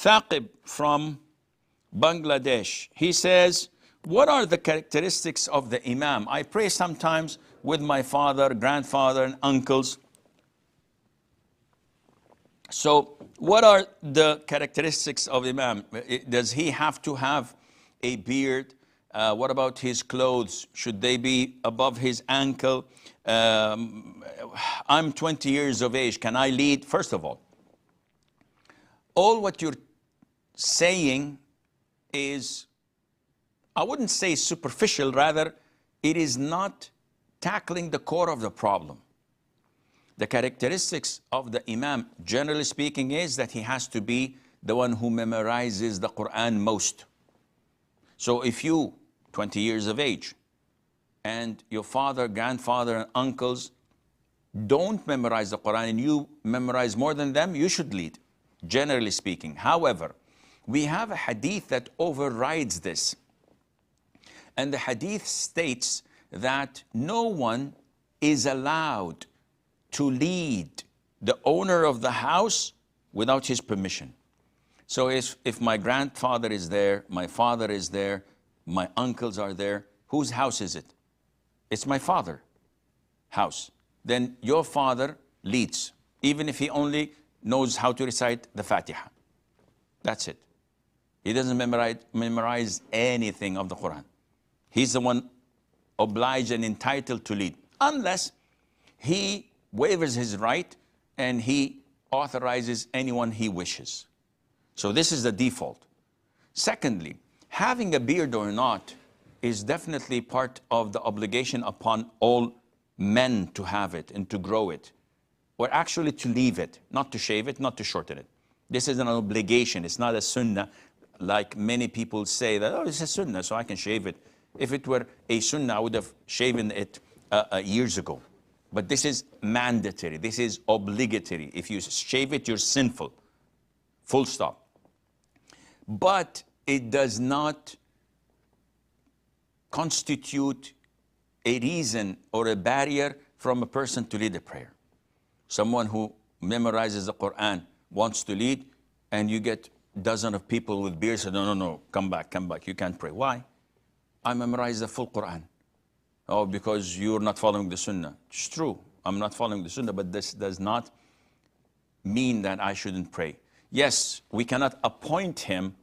Thaqib from Bangladesh, he says, what are the characteristics of the Imam? I pray sometimes with my father, grandfather, and uncles. So what are the characteristics of Imam? Does he have to have a beard? What about his clothes? Should they be above his ankle? I'm 20 years of age. Can I lead? First of all what you're saying is, I wouldn't say superficial, rather, it is not tackling the core of the problem. The characteristics of the Imam, generally speaking, is that he has to be the one who memorizes the Quran most. So if you, 20 years of age, and your father, grandfather, and uncles don't memorize the Quran and you memorize more than them, you should lead, generally speaking. However, we have a hadith that overrides this. And the hadith states that no one is allowed to lead the owner of the house without his permission. So if my grandfather is there, my father is there, my uncles are there, whose house is it? It's my father's house. Then your father leads, even if he only knows how to recite the Fatiha. That's it. He doesn't memorize anything of the Quran. He's the one obliged and entitled to lead, unless he waivers his right and he authorizes anyone he wishes. So this is the default. Secondly, having a beard or not is definitely part of the obligation upon all men to have it and to grow it, or actually to leave it, not to shave it, not to shorten it. This is an obligation. It's not a sunnah, like many people say that, oh, it's a sunnah, so I can shave it. If it were a sunnah, I would have shaven it years ago. But this is mandatory. This is obligatory. If you shave it, you're sinful. Full stop. But it does not constitute a reason or a barrier from a person to lead a prayer. Someone who memorizes the Quran wants to lead, and you get dozens of people with beards say, no, come back, you can't pray. Why? I memorized the full Quran. Oh, because you're not following the Sunnah. It's true, I'm not following the Sunnah, but this does not mean that I shouldn't pray. Yes, we cannot appoint him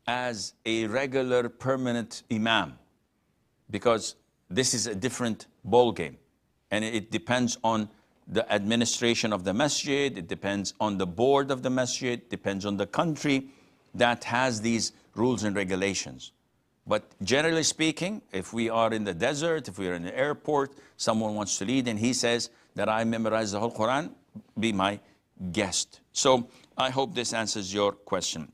as a regular permanent Imam, because this is a different ball game. And it depends on the administration of the masjid, it depends on the board of the masjid, depends on the country that has these rules and regulations. But generally speaking, if we are in the desert, if we are in the airport, someone wants to lead and he says that I memorized the whole Quran, be my guest. So I hope this answers your question.